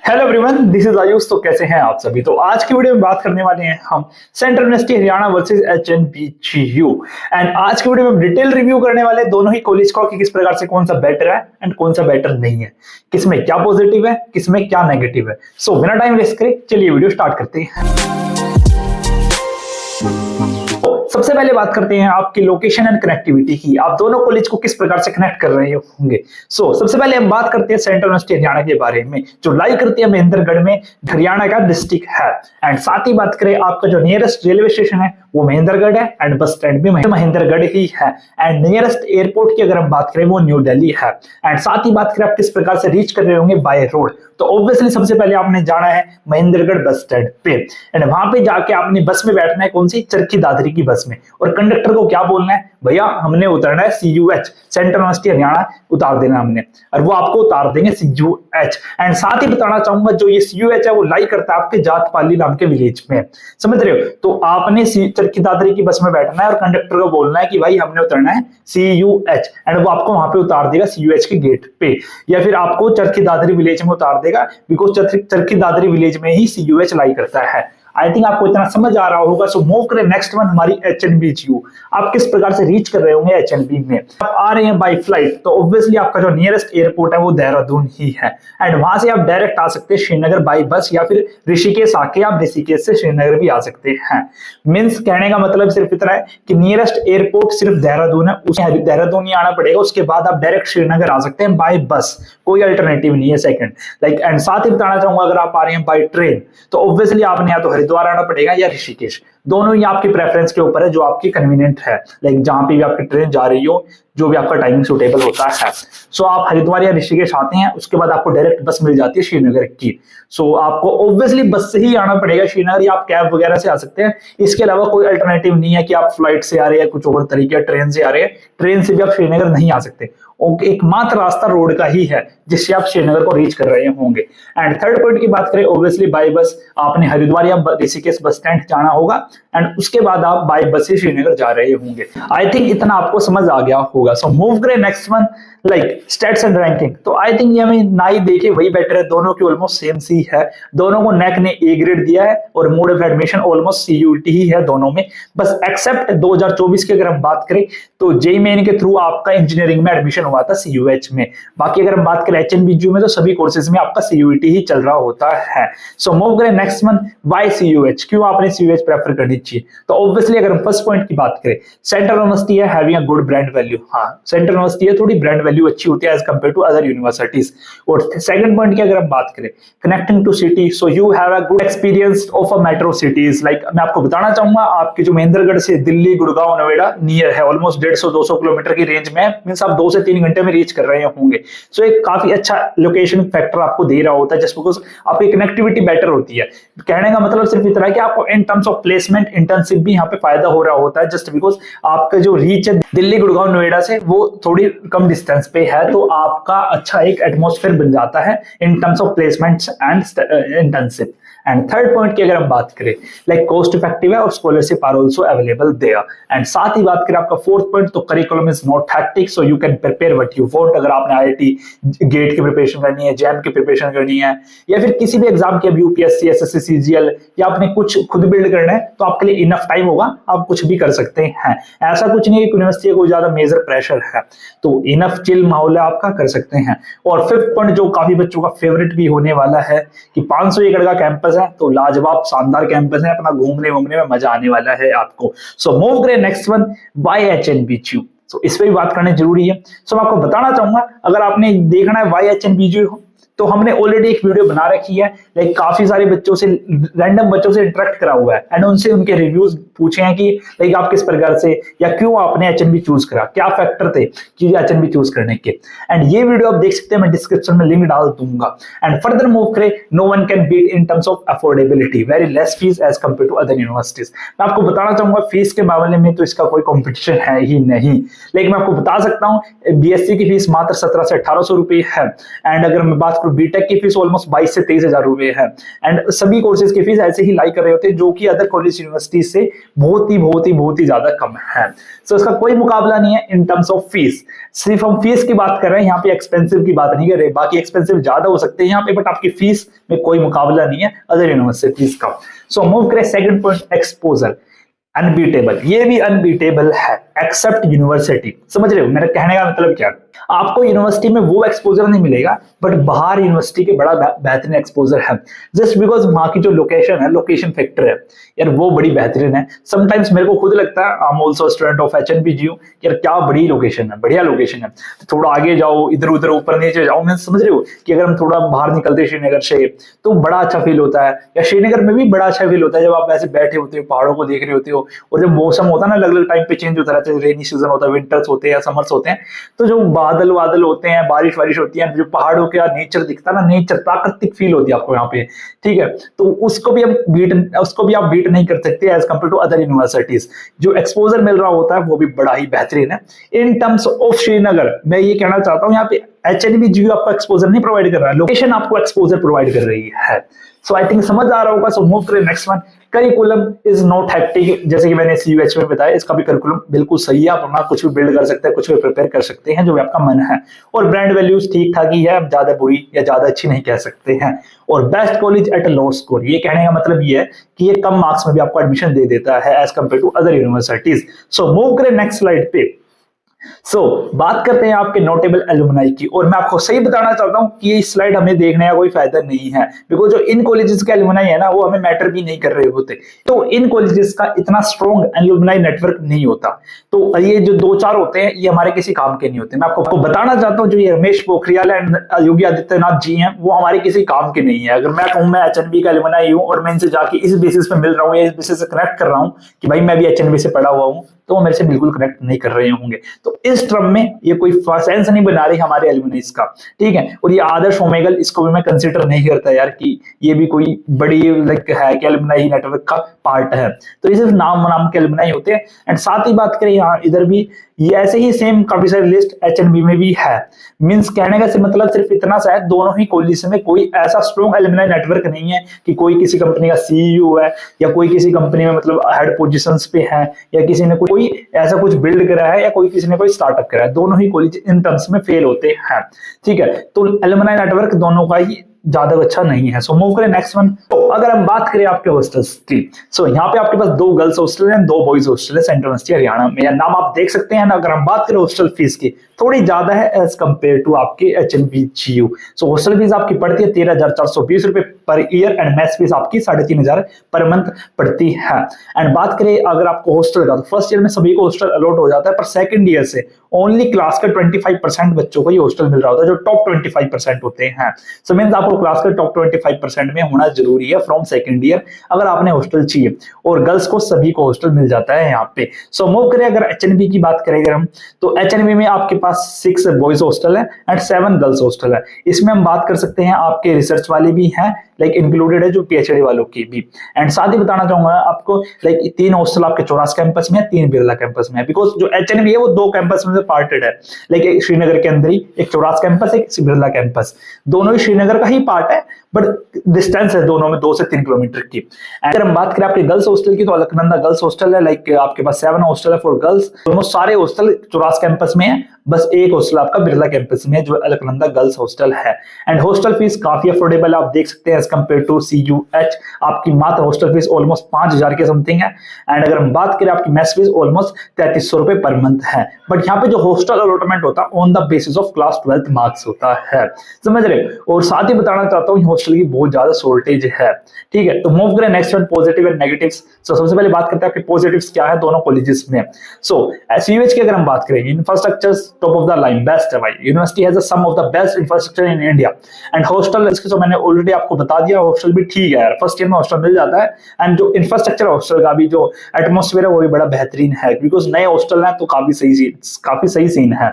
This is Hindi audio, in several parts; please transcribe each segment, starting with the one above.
Hello everyone, this is Ayush. तो कैसे हैं आप सभी। तो आज की वीडियो में बात करने वाले हैं हम central university Haryana versus HNBGU. And आज की वीडियो में डिटेल रिव्यू करने वाले दोनों ही कॉलेज का कि किस प्रकार से कौन सा बेटर है एंड कौन सा बेटर नहीं है, किसमें क्या पॉजिटिव है, किसमें क्या नेगेटिव है। सो बिना टाइम वेस्ट करे चलिए वीडियो स्टार्ट करते हैं। सबसे पहले बात करते हैं आपकी लोकेशन एंड कनेक्टिविटी की। आप दोनों कॉलेज को किस प्रकार से कनेक्ट कर रहे होंगे। सबसे पहले हम बात करते हैं सेंट्रल यूनिवर्सिटी हरियाणा के बारे में, जो लाई करती है महेंद्रगढ़ में, हरियाणा का डिस्ट्रिक्ट है। एंड साथ ही बात करें आपका जो नियरेस्ट रेलवे स्टेशन है वो महेंद्रगढ़ है एंड बस स्टैंड भी महेंद्रगढ़ ही है। एंड नियरेस्ट एयरपोर्ट की अगर हम बात करें वो न्यू दिल्ली है। एंड साथ ही बात करें आप किस प्रकार से रीच कर रहे होंगे बाय रोड, तो ऑब्वियसली सबसे पहले आपने जाना है महेंद्रगढ़ बस स्टैंड पे। एंड वहां पे जाके आपने बस में बैठना है, कौन सी, चरखी दादरी की बस में। और कंडक्टर को क्या बोलना है, भैया हमने उतरना है CUH, सेंट्रल यूनिवर्सिटी हरियाणा उतार देना हमने, और वो आपको उतार देंगे CUH। एंड साथ ही बताना चाहूंगा जो ये CUH है वो लाई करता है आपके जाटपाली नाम के विलेज में, समझ रहे हो। तो आपने चरखी दादरी की बस में बैठना है और कंडक्टर को बोलना है कि भाई हमने उतरना है CUH, एंड वो आपको वहां पे उतार देगा CUH के गेट पे, या फिर आपको चरखी दादरी विलेज में उतार देगा, बिकॉज चरखी दादरी विलेज में ही CUH लाई करता है। आई थिंक आपको इतना समझ आ रहा होगा। सो मूव करें नेक्स्ट वन, हमारी HNBGU। आप किस प्रकार से रीच कर रहे होंगे HNB में। आप आ रहे हैं बाय फ्लाइट, तो ऑब्वियसली आपका जो नियरेस्ट एयरपोर्ट है वो देहरादून ही है। एंड वहां से आप डायरेक्ट आ सकते हैं श्रीनगर बाय बस, या फिर ऋषिकेश आके आप ऋषिकेश से श्रीनगर भी आ सकते हैं। मींस कहने का मतलब सिर्फ इतना है कि नियरेस्ट एयरपोर्ट सिर्फ देहरादून है, उसे देहरादून ही आना पड़ेगा। उसके बाद आप डायरेक्ट श्रीनगर आ सकते हैं बाय बस, कोई अल्टरनेटिव नहीं है सेकंड लाइक। एंड साथ ही बताना चाहूंगा अगर आप आ रहे हैं बाय ट्रेन, तो ऑब्वियसली आपने या तो हरिद्वार आना पड़ेगा या ऋषिकेश। दोनों ही आपकी प्रेफरेंस के ऊपर है, जो आपकी कन्वीनियंट है, लाइक जहां पे भी आपकी ट्रेन जा रही हो, जो भी आपका टाइमिंग सुटेबल होता है। सो आप हरिद्वार या ऋषिकेश आते हैं, उसके बाद आपको डायरेक्ट बस मिल जाती है श्रीनगर की। सो आपको ऑब्वियसली बस से ही आना पड़ेगा श्रीनगर, या आप कैब वगैरह से आ सकते हैं। इसके अलावा कोई अल्टरनेटिव नहीं है कि आप फ्लाइट से आ रहे हैं, कुछ और तरीके ट्रेन से आ रहे हैं। ट्रेन से भी आप श्रीनगर नहीं आ सकते। एकमात्र रास्ता रोड का ही है जिससे आप श्रीनगर को रीच कर रहे होंगे। एंड थर्ड पॉइंट की बात करें, ऑब्वियसली बाय बस आपने हरिद्वार या ऋषिकेश बस स्टैंड जाना होगा, एंड उसके बाद आप बाय बस से श्रीनगर जा रहे होंगे। आई थिंक इतना आपको समझ आ गया होगा। सो मूव करें next one, like stats and ranking. तो आई थिंक ये हमें ना ही देखे वही बेटर है, दोनों की ऑलमोस्ट सेम सी है। दोनों को नेक ने A ग्रेड दिया है और mode of admission almost CUET ही है दोनों में, बस एक्सेप्ट 2024 की अगर हम बात करें तो JEE मेन के थ्रू आपका इंजीनियरिंग में एडमिशन हुआ था CUH में। बाकी अगर हम बात करें HNBGU में तो सभी कोर्सेज में आपका CUET ही चल रहा होता है। सो मूव करें नेक्स्ट वन, वाई CUH, क्यों आपने CUH प्रेफर करनी चाहिए। तो ऑब्वियसली अगर हम फर्स्ट पॉइंट की बात करें, सेंट्रल यूनिवर्सिटी है having a good brand value. हाँ, सेंट्रल यूनिवर्सिटी है, थोड़ी ब्रांड वैल्यू अच्छी होती है as compare to other universities. और सेकंड पॉइंट की अगर हम बात करें, connecting to city, so you have a good experience of a metro cities. Like मैं आपको बताना चाहूंगा, आपके जो महेंद्रगढ़ से दिल्ली, गुड़गांव, नोएडा नियर है, ऑलमोस्ट 150-200 किलोमीटर की रेंज में, मींस आप 2 से 3 घंटे में रीच कर रहे होंगे। सो एक काफी अच्छा लोकेशन फैक्टर आपको दे रहा होता है, जस्ट बिकॉज आपकी कनेक्टिविटी बेटर होती है। कहने का मतलब सिर्फ इतना है कि आपको इन टर्म्स ऑफ प्लेसमेंट, इंटर्नशिप भी यहाँ पे फायदा हो रहा होता है, जस्ट बिकॉज आपका जो रीच है दिल्ली, गुड़गांव, नोएडा से वो थोड़ी कम डिस्टेंस पे है, तो आपका अच्छा एक एटमॉस्फेयर बन जाता है इन terms of placements and internship. And third point की अगर हम बात करें, लाइक कॉस्ट इफेक्टिव है और scholarship are also available there. And साथ ही बात करें आपका फोर्थ पॉइंट, तो curriculum is not hectic, so you can prepare what you want. अगर आपने IIT गेट की प्रिपरेशन करनी है, JAM की प्रिपरेशन करनी है, या फिर किसी भी एग्जाम की, UPSC, SSC, CGL, या आपने कुछ खुद बिल्ड करना है, तो आपके लिए इनफ टाइम होगा, आप कुछ भी कर सकते हैं। ऐसा कुछ नहीं है कि यूनिवर्सिटी को ज्यादा मेजर प्रेशर है, तो इनफ चिल माहौल है आपका, कर सकते हैं। और फिफ्थ पॉइंट जो काफी बच्चों का फेवरेट भी होने वाला है कि 500 एकड़ का कैंपस है, तो लाजवाब शानदार कैंपस है, अपना घूमने में मजा आने वाला है आपको। सो मूव करें नेक्स्ट वन, वाई HNBGU। सो इस पे भी बात करनी जरूरी है। सो मैं आपको बताना चाहूंगा, अगर आपने देखना है वाई HNBGU, तो हमने ऑलरेडी एक वीडियो बना रखी है, लाइक काफी सारे बच्चों से, रैंडम बच्चों से इंटरेक्ट करा हुआ है, एंड उनसे उनके रिव्यूज पूछे हैं कि लाइक आप किस प्रकार से या क्यों आपने HNB चूज करा, क्या फैक्टर थे कि HNB चूज करने के। एंड ये वीडियो आप देख सकते हैं, मैं डिस्क्रिप्शन में लिंक डाल दूंगा। एंड फर्दर मूव करें, no one can beat in terms of affordability, very less fees as compare to other universities. मैं आपको बताना चाहूंगा फीस के मामले में तो इसका कोई कॉम्पिटिशन है ही नहीं, लेकिन मैं आपको बता सकता हूँ BSc की फीस मात्र 1700 से 1800 रुपए है। एंड अगर मैं बात आपको बीटेक की फीस ऑलमोस्ट 22 से 23 हजार रुपए है। एंड सभी कोर्सेज की फीस ऐसे ही लाई कर रहे होते हैं जो कि अदर कॉलेज यूनिवर्सिटी से बहुत ही ज्यादा कम है। सो इसका कोई मुकाबला नहीं है इन टर्म्स ऑफ फीस। सिर्फ हम फीस की बात कर रहे हैं, यहाँ पे एक्सपेंसिव की बात नहीं कर रहे, बाकी एक्सपेंसिव ज्यादा हो सकते हैं यहाँ पे, बट आपकी फीस में कोई मुकाबला नहीं है अदर यूनिवर्सिटीज का। सो मूव करें सेकंड पॉइंट, एक्सपोजर। अनबीटेबल, ये भी अनबीटेबल है एक्सेप्ट यूनिवर्सिटी। समझ रहे हो मेरे कहने का मतलब क्या? आपको यूनिवर्सिटी में वो एक्सपोजर नहीं मिलेगा, बट बाहर यूनिवर्सिटी के बड़ा बेहतरीन एक्सपोजर है, जस्ट बिकॉज वहां की जो लोकेशन है, लोकेशन फैक्टर है यार, वो बड़ी बेहतरीन है। समटाइम्स मेरे को खुद लगता है, I am also student of HNBGU, यार क्या बड़ी लोकेशन है, बढ़िया लोकेशन है। तो थोड़ा आगे जाओ, इधर उधर ऊपर नीचे जाओ, मैं समझ रहे हो कि अगर हम थोड़ा बाहर निकलते हैं श्रीनगर से तो बड़ा अच्छा फील होता है, या श्रीनगर में भी बड़ा अच्छा फील होता है जब आप ऐसे बैठे होते हो, पहाड़ों को देख रहे होते हो, और जब मौसम होता है ना अलग अलग टाइम पे चेंज होता रहता है, रेनी सीजन होता है, विंटर्स होते हैं या समर्स होते हैं, तो जो बादल वादल होते हैं, बारिश वारिश होती है, जो पहाड़ों का नेचर दिखता है ना, नेचर प्राकृतिक फील होती है आपको यहाँ पे, ठीक है। तो उसको भी आप बीट नहीं कर सकते as compare to other universities. जो एक्सपोजर मिल रहा होता है वो भी बड़ा ही बेहतरीन है। इन टर्म्स ऑफ श्रीनगर मैं ये कहना चाहता हूँ, यहाँ पे एचएनबीजीयू आपको एक्सपोजर नहीं प्रोवाइड कर रहा है, लोकेशन आपको एक्सपोजर प्रोवाइड कर रही है। सो आई थिंक समझ आ रहा होगा। सो मूव करें next one. Curriculum is not hectic, जैसे कि मैंने सीयूएच में बताया, इसका भी करिकुलम बिल्कुल सही है, आप अपना कुछ भी बिल्ड कर सकते हैं, कुछ भी प्रिपेयर कर सकते हैं जो भी आपका मन है। और ब्रांड वैल्यूज ठीक ठाक ही है, ज्यादा बुरी या ज्यादा अच्छी नहीं कह सकते हैं। और best college at low score, ये कहने का मतलब ये है कि ये कम मार्क्स में भी आपको एडमिशन दे देता है as compare to other universities. So move करें नेक्स्ट स्लाइड पे। बात करते हैं आपके नोटेबल एलुमनाई की, और मैं आपको सही बताना चाहता हूं कि ये स्लाइड हमें देखने का कोई फायदा नहीं है, बिकॉज जो इन कॉलेजेस के एलुमनाई है ना, वो हमें मैटर भी नहीं कर रहे होते। तो इन कॉलेजेस का इतना स्ट्रॉन्ग एलुमनाई नेटवर्क नहीं होता, तो ये जो दो चार होते हैं ये हमारे किसी काम के नहीं होते। मैं आपको बताना चाहता हूँ, जो ये रमेश पोखरियाल एंड योगी आदित्यनाथ जी हैं, वो हमारे किसी काम के नहीं है। अगर मैं कहूँ मैं एचएनबी का एलुमनाई हूँ और मैं इनसे जाके इस बेसिस पे मिल रहा हूँ या इस बेसिस से कनेक्ट कर रहा हूँ कि भाई मैं भी एचएनबी से पढ़ा हुआ हूँ, तो वो मेरे से बिल्कुल कनेक्ट नहीं कर रहे होंगे। तो इस टर्म में ये कोई सेंस नहीं बना रही हमारे एलुमनाइज का, ठीक है। और ये आदर्श ओमेगल, इसको भी मैं कंसीडर नहीं करता यार कि ये भी कोई बड़ी लाइक है कि एलुमनाई नेटवर्क का पार्ट है। तो ये सिर्फ नाम के एलुमनाई होते हैं। एंड साथ ही बात करें यहाँ इधर भी ये ऐसे ही सेम काफी सारी लिस्ट एचएनबी में भी है। मींस कहने का मतलब सिर्फ इतना सा है, दोनों ही कॉलेज में कोई ऐसा स्ट्रॉन्ग एलुमनाई नेटवर्क नहीं है कि कोई किसी कंपनी का सीईओ है या कोई किसी कंपनी में मतलब हेड पोजीशंस पे है या किसी ने कोई ऐसा कुछ बिल्ड करा है या कोई किसी ने कोई स्टार्टअप करा है। दोनों ही कॉलेज इन टर्म्स में फेल होते हैं, ठीक है। तो एलुमनाई नेटवर्क दोनों का ही ज्यादा अच्छा नहीं है। सो मूव करें नेक्स्ट वन। तो अगर हम बात करें आपके हॉस्टल्स की, सो यहाँ पे आपके पास 2 गर्ल्स हॉस्टल हैं, 2 बॉयज हॉस्टल है सेंट्रल यूनिवर्सिटी हरियाणा में। या नाम आप देख सकते हैं ना। अगर हम बात करें हॉस्टल फीस की, थोड़ी ज्यादा है एज कंपेयर टू आपके एचएनबीजीयू। सो हॉस्टल फीस आपकी पड़ती है 13,420 रुपए per year and mess fees आपकी 3,500 पर मंथ पड़ती है। एंड बात करें अगर आपको हॉस्टल का, तो फर्स्ट ईयर में सभी को हॉस्टल अलॉट हो जाता है, पर सेकंड ईयर से ओनली क्लास का 25% बच्चों को ये हॉस्टल मिल रहा होता है, जो टॉप 25% होते हैं। सो मींस आपको क्लास का टॉप 25% में होना जरूरी है फ्रॉम सेकंड ईयर अगर आपने हॉस्टल चाहिए। और गर्ल्स को सभी को हॉस्टल मिल जाता है यहाँ पे। सो मूव करें अगर एचएनबी की बात करेंगे हम, तो एचएनबी में आपके पास 6 बॉयज हॉस्टल है एंड 7 गर्ल्स हॉस्टल है। इसमें हम बात कर सकते हैं आपके रिसर्च वाले भी हैं, लाइक इंक्लूडेड है जो पीएचडी वालों की भी। एंड साथ ही बताना चाहूंगा आपको, लाइक 3 हॉस्टल आपके चौरास कैंपस में है, 3 बिरला कैंपस में है, बिकॉज जो एचएनबी है वो 2 कैंपस में से पार्टेड है। लाइक श्रीनगर के अंदर ही एक चौरास कैंपस है, एक बिरला कैंपस, दोनों ही श्रीनगर का ही पार्ट है, बट डिस्टेंस है दोनों में 2 से 3 किलोमीटर की। अगर हम बात करें आपके गर्ल्स हॉस्टल की, तो अलकनंदा गर्ल्स हॉस्टल है, लाइक आपके पास 7 हॉस्टल है फॉर गर्ल्स। ऑलमोस्ट सारे हॉस्टल चौरास कैंपस में है, बस एक हॉस्टल आपका बिरला कैंपस में जो अलकनंदा गर्ल्स हॉस्टल है। एंड हॉस्टल फीस काफी अफोर्डेबल आप देख सकते हैं एज कंपेयर टू सीयूएच। आपकी मात्र हॉस्टल फीस ऑलमोस्ट 5,000 के समथिंग है। एंड अगर हम बात करें आपकी मेस फीस ऑलमोस्ट 3,300 रुपए पर मंथ है। बट यहाँ पे जो हॉस्टल अलॉटमेंट होता है on the basis of class 12th marks होता है, समझ रहे। और साथ ही बताना चाहता हूँ हॉस्टल की बहुत ज्यादा शॉर्टेज है, ठीक है। तो मूव करें next one, positive and negatives. So सबसे पहले बात करते हैं आपके पॉजिटिव्स क्या है दोनों कॉलेजेस में। सो सीयूएच की अगर हम बात करें, infrastructure top of the line best है भाई। University has some of the best infrastructure in India. And hostel इसके तो मैंने ऑलरेडी आपको बता दिया, हॉस्टल भी ठीक है यार, फर्स्ट ईयर में हॉस्टल मिल जाता है। एंड जो इंफ्रास्ट्रक्चर हॉस्टल का भी जो एटमॉस्फेयर है वो भी बड़ा बेहतरीन है, बिकॉज नए हॉस्टल है तो काफी सही सीन है।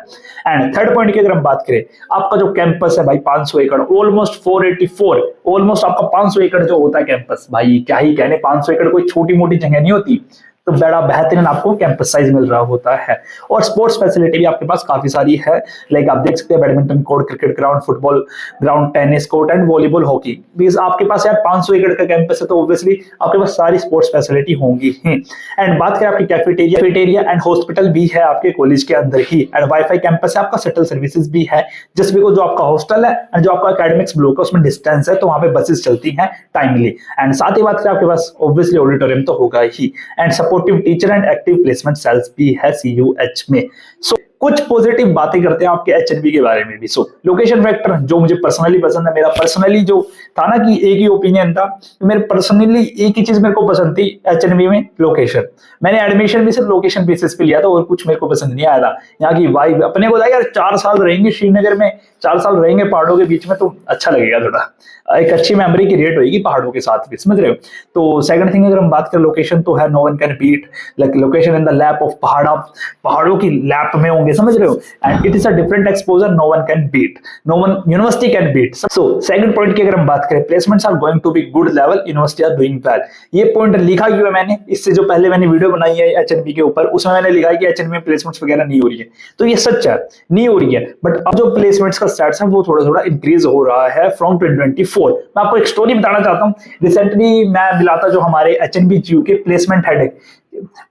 एंड थर्ड पॉइंट की अगर हम बात करें, आपका जो कैंपस है भाई 500 एकड़, ऑलमोस्ट 484, ऑलमोस्ट आपका 500 एकड़ जो होता है कैंपस, भाई क्या ही कहने, 500 एकड़ कोई छोटी मोटी जगह नहीं होती। तो बड़ा बेहतरीन आपको कैंपस साइज मिल रहा होता है। और स्पोर्ट्स फैसिलिटी भी आपके पास काफी सारी है, लाइक आप देख सकते हैं badminton court, cricket ground, football ground, tennis court and volleyball, hockey. Because आपके पास यार 500 एकड़ का कैंपस है तो ऑब्वियसली आपके पास सारी स्पोर्ट्स फैसिलिटी होंगी ही। एंड बात करें आपकी कैफेटेरिया एंड हॉस्पिटल भी है आपके कॉलेज के अंदर ही, एंड वाईफाई कैंपस है आपका, शटल सर्विसेज भी है। जस्ट बिकॉज जो आपका हॉस्टल है एंड जो आपका एकेडमिक्स ब्लॉक है उसमें डिस्टेंस है तो वहां पे बसेस चलती हैं टाइमली। एंड साथ ही बात करें आपके पास ऑब्वियसली ऑडिटोरियम तो होगा ही, and supportive teacher and active placement cells भी है CUH में। सो कुछ पॉजिटिव बातें करते हैं आपके HNB के बारे में भी। सो लोकेशन फैक्टर जो मुझे पर्सनली पसंद है, मेरा पर्सनली जो था ना कि एक ही ओपिनियन था, मेरे पर्सनली एक ही चीज मेरे को पसंद थी HNB में, लोकेशन। मैंने एडमिशन भी सिर्फ लोकेशन बेसिस पे लिया था और कुछ मेरे को पसंद नहीं आया था। यहाँ की वाइब, अपने को था यार 4 साल रहेंगे श्रीनगर में, 4 साल रहेंगे पहाड़ों के बीच में तो अच्छा लगेगा, थोड़ा एक अच्छी मेमोरी क्रिएट होगी पहाड़ों के साथ भी, समझ रहे हो। तो सेकंड थिंग अगर हम बात करें लोकेशन तो है no one can beat, like location in the lap of पहाड़ों की लैप में होंगे, समझ रहे हो। And it is a different exposure, no one can beat, no one university can beat. So second point की अगर हम बात करें, placements are going to be good level, university are doing well. ये पॉइंट लिखा क्यों है मैंने, इससे जो पहले मैंने वीडियो बनाई है HNB के ऊपर उसमें मैंने लिखा है कि HNB में प्लेसमेंट्स वगैरह नहीं हो रही है, तो ये सच है, नहीं हो रही है। बट अब जो प्लेसमेंट्स का स्टैट्स है वो थोड़ा थोड़ा इंक्रीज हो रहा है फ्रॉम 2024। मैं आपको एक स्टोरी बताना चाहता हूँ। रिसेंटली मैं मिला था जो हमारे HNB GU के प्लेसमेंट हेड है,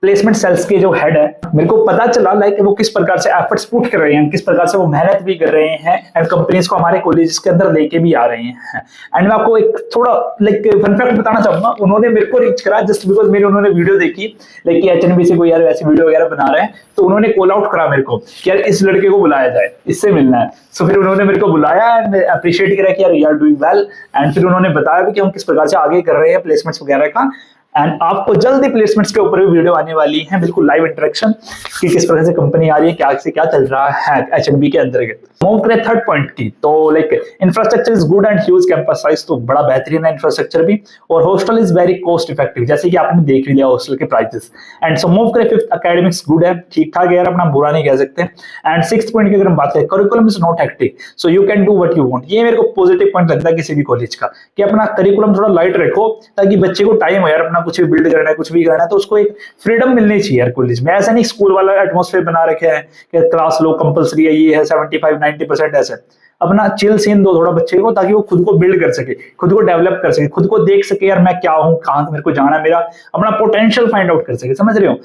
प्लेसमेंट सेल्स के जो हेड है, मेरे को पता चला लाइक वो किस प्रकार से एफर्ट्स पुट कर रहे हैं, किस प्रकार से वो मेहनत भी कर रहे हैं एंड कंपनीज को हमारे कॉलेजेस के अंदर लेके भी आ रहे हैं। एंड मैं आपको एक थोड़ा लाइक फन फैक्ट बताना चाहूंगा, उन्होंने मेरे को रीच करा जस्ट बिकॉज मेरी उन्होंने वीडियो देखी लाइक कि HNB से कोई यार वैसी वीडियो वगैरह बना रहे हैं, तो उन्होंने कॉल आउट करा मेरे को कि यार इस लड़के को बुलाया जाए, इससे मिलना है। सो फिर उन्होंने मेरे को बुलाया एंड अप्रिशिएट करा कि यार you are doing well, and फिर उन्होंने बताया भी कि हम किस प्रकार से आगे कर रहे हैं प्लेसमेंट्स वगैरह का। एंड आपको जल्दी प्लेसमेंट्स के ऊपर भी वीडियो आने वाली है, बिल्कुल लाइव इंटरेक्शन कि किस प्रकार से कंपनी आ रही है, क्या से क्या चल रहा है HNB के अंतर्गत। मूव करें थर्ड पॉइंट की, तो like infrastructure is good and huge campus size, तो बड़ा बेहतरीन है इंफ्रास्ट्रक्चर भी, और hostel is very cost effective, जैसे कि आपने देख लिया हॉस्टल के प्राइसेस। एंड सो मूव करें फिफ्थ, एकेडमिक्स गुड है, ठीक ठाक है यार, अपना बुरा नहीं कह सकते। एंड सिक्स्थ पॉइंट की अगर हम बात करें, curriculum is not hectic, so you can do what you want. ये मेरे को पॉजिटिव पॉइंट लगता है किसी भी कॉलेज का, कि अपना करिकुलम थोड़ा लाइट रखो ताकि बच्चे को टाइम हो यार अपना कुछ भी बिल्ड करना है, कुछ भी करना है तो उसको एक फ्रीडम मिलनी चाहिए यार कॉलेज में। ऐसा नहीं स्कूल वाला एटमॉस्फेयर बना रखे है कि क्लास लो कंपलसरी है, ये है 75-90% ऐसा। अपना चिल सीन दो थोड़ा बच्चे को, ताकि वो खुद को बिल्ड कर सके, खुद को डेवलप कर सके, खुद को देख सके यार मैं क्या हूँ, कहाँ मेरे को जाना है, मेरा अपना पोटेंशियल फाइंड आउट कर सके, समझ रहे हो।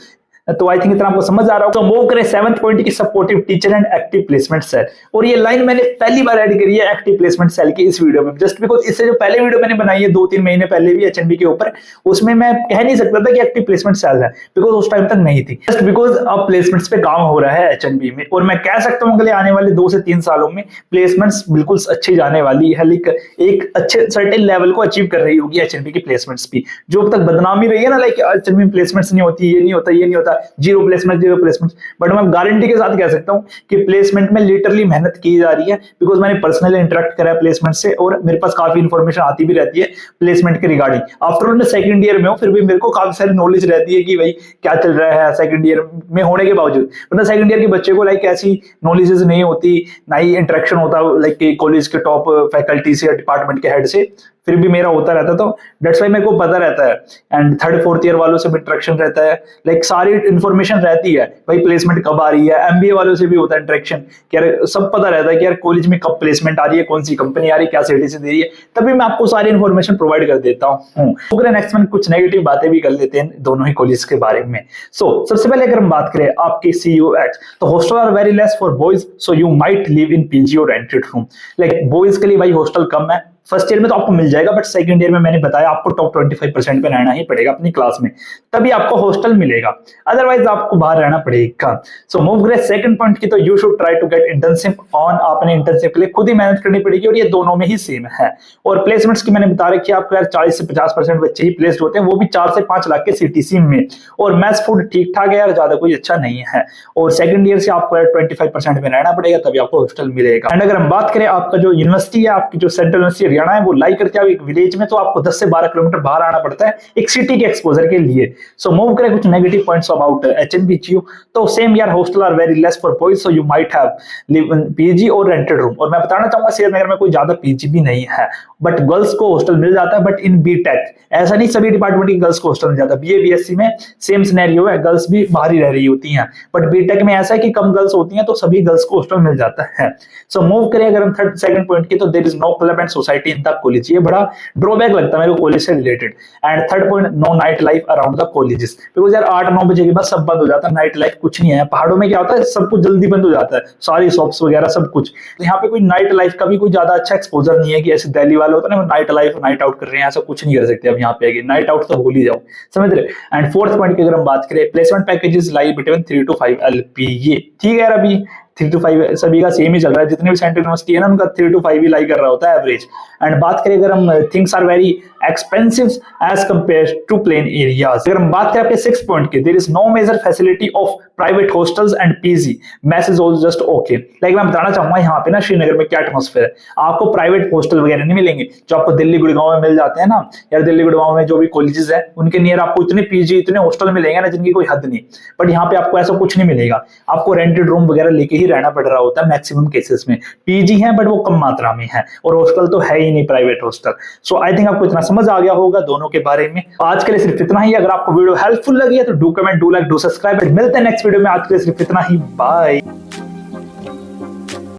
तो आई थिंक इतना आपको समझ आ रहा होगा। मूव करें सेवंथ पॉइंट की, supportive teacher and active placement cell. और ये लाइन मैंने पहली बार ऐड करी है एक्टिव प्लेसमेंट सेल की इस वीडियो में, जस्ट बिकॉज इससे जो पहले वीडियो मैंने बनाई है 2-3 महीने पहले भी HNB के ऊपर, उसमें मैं कह नहीं सकता था कि एक्टिव प्लेसमेंट सेल है, बिकॉज उस टाइम तक नहीं थी। जस्ट बिकॉज अब प्लेसमेंट्स पे काम हो रहा है HNB में, और मैं कह सकता हूँ अगले आने वाले 2 से 3 सालों में प्लेसमेंट्स बिल्कुल अच्छी जाने वाली है, लाइक एक अच्छे सर्टेन लेवल को अचीव कर रही होगी HNB की प्लेसमेंट्स भी। जो अब तक बदनामी रही है ना, लाइक HNB में प्लेसमेंट्स नहीं होती, ये नहीं होता, ये नहीं होता, जीरो प्लेसमेंट, बट मैं गारंटी के साथ कह सकता हूं कि प्लेसमेंट में लिटरली मेहनत की जा रही है, बिकॉज मैंने पर्सनली इंटरेक्ट करा है प्लेसमेंट से, और मेरे पास काफी इंफॉर्मेशन आती भी रहती है प्लेसमेंट के रिगार्डिंग। आफ्टर ऑल मैं सेकंड ईयर में हूं, फिर भी मेरे को काफी सारी नॉलेज रहती है कि भाई क्या चल रहा है सेकंड ईयर में होने के बावजूद। मतलब सेकंड ईयर के बच्चे को लाइक ऐसी नॉलेजेस नहीं होती, ना ही इंटरेक्शन होता लाइक कॉलेज के टॉप फैकल्टी से या डिपार्टमेंट के हेड से, फिर भी मेरा होता रहता, तो दैट्स व्हाई मेरे को पता रहता है। एंड थर्ड फोर्थ ईयर वालों से भी इंटरेक्शन रहता है, लाइक सारी इंफॉर्मेशन रहती है भाई प्लेसमेंट कब आ रही है। MBA वालों से भी होता है इंटरेक्शन कि यार सब पता रहता है कि यार कॉलेज में कब प्लेसमेंट आ रही है, कौन सी कंपनी आ रही है, क्या सिटी से दे रही है, तभी मैं आपको सारी इंफॉर्मेशन प्रोवाइड कर देता हूँ। नेक्स्ट में कुछ नेगेटिव बातें भी कर लेते हैं दोनों ही कॉलेज के बारे में। सबसे पहले अगर हम बात करें आपके CUH, तो hostel are very less for boys, so you might live in PG और रेंटेड रूम। लाइक बॉयज के लिए भाई हॉस्टल कम है, फर्स्ट ईयर में तो आपको मिल जाएगा, बट सेकंड ईयर में मैंने बताया आपको टॉप 25% पे रहना ही पड़ेगा अपनी क्लास में, तभी आपको हॉस्टल मिलेगा, अदरवाइज आपको बाहर रहना पड़ेगा। सो मूव करें सेकंड पॉइंट की, तो you should try to get internship on. आपने इंटर्नशिप के लिए खुद ही मेहनत करनी पड़ेगी, और ये दोनों में ही सेम है। और प्लेसमेंट्स की मैंने बता रखी है आपको यार 40 से 50% बच्चे ही प्लेस्ड होते हैं, वो भी 4 से 5 लाख के CTC में। और मैथ्स फूड ठीक ठाक है यार, ज्यादा कोई अच्छा नहीं है। और सेकंड ईयर से आपको 25% में रहना पड़ेगा, तभी आपको हॉस्टल मिलेगा। एंड अगर हम बात करें आपका जो यूनिवर्सिटी है, आपकी जो सेंट्रल यूनिवर्सिटी हरियाणा है वो लाई करके आप एक विलेज में, तो आपको 10 से 12 किलोमीटर बाहर आना पड़ता है एक सिटी के एक्सपोजर के लिए। सो मूव करें कुछ नेगेटिव पॉइंट्स अबाउट एचएनबीजीयू। तो सेम यार, hostel are very less for boys, so you might have live in PG और रेंटेड रूम। और मैं बताना चाहूंगा श्रीनगर में कोई ज्यादा पीजी भी नहीं है, बट गर्ल्स को हॉस्टल मिल जाता है। बट इन बीटेक ऐसा नहीं सभी डिपार्टमेंट की गर्ल्स को हॉस्टल मिल जाता है। बीए बीएससी में सेम सिनेरियो है, गर्ल्स भी बाहर ही रह रही होती हैं, बट बीटेक में ऐसा है कि कम गर्ल्स होती हैं तो सभी गर्ल्स को हॉस्टल मिल जाता है। सो मूव करें अगर हम थर्ड सेकंड पॉइंट की, तो there is no club and society in the college. ये बड़ा ड्रॉबैक लगता है मेरे को कॉलेज से related. And third point, no night life around the colleges, because यार 8-9 बजे के बाद सब बंद हो जाता है, नाइट लाइफ कुछ नहीं है। पहाड़ों में क्या होता है, सब कुछ जल्दी बंद हो जाता है, सारी शॉप्स वगैरह सब कुछ। तो यहाँ पे कोई नाइट लाइफ का भी कोई ज्यादा अच्छा एक्सपोजर नहीं है कि ऐसे दिल्ली वाले होते हैं ना नाइट लाइफ नाइट आउट कर रहे हैं, ऐसा कुछ नहीं कर सकते। अब यहाँ पे आगे नाइट आउट तो भूल ही जाओ, समझ रहे। एंड फोर्थ पॉइंट की अगर हम बात करें, placement packages lie between 3 to 5 LPA। ठीक है यार, अभी 3 to 5 सभी का सेम ही चल रहा है, जितने भी सेंट्रल यूनिवर्सिटी है ना उनका 3 to 5 ही लाई कर रहा होता है एवरेज। एंड बात करें अगर हम, things are very expensive as compare to plain areas. अगर हम बात करें आपके 6 पॉइंट की, there is no major facility of private hostels and PG, mess is also just okay. Like मैं बताना चाहूंगा यहाँ पे ना श्रीनगर में क्या एटमॉस्फेयर है, आपको प्राइवेट हॉस्टल वगैरह नहीं मिलेंगे जो आपको दिल्ली गुड़गांव में मिल जाते हैं ना यार। दिल्ली गुड़गांव में जो भी कॉलेजेस है उनके नियर आपको इतने पीजी इतने हॉस्टल मिलेंगे ना जिनकी कोई हद नहीं। बट यहाँ पे आपको ऐसा कुछ नहीं मिलेगा, आपको रेंटेड रूम वगैरह लेके ही रहना पड़ रहा होता है मैक्सिमम केसेस में। पीजी है बट वो कम मात्रा में है, और हॉस्टल तो है ही नहीं private hostel. So I think आपको इतना समझ आ गया होगा दोनों के बारे में। आज के लिए सिर्फ इतना ही। अगर आपको वीडियो हेल्पफुल लगी है तो do comment, do like, do subscribe. मिलते हैं नेक्स्ट वीडियो में, आज के लिए सिर्फ इतना ही। बाय।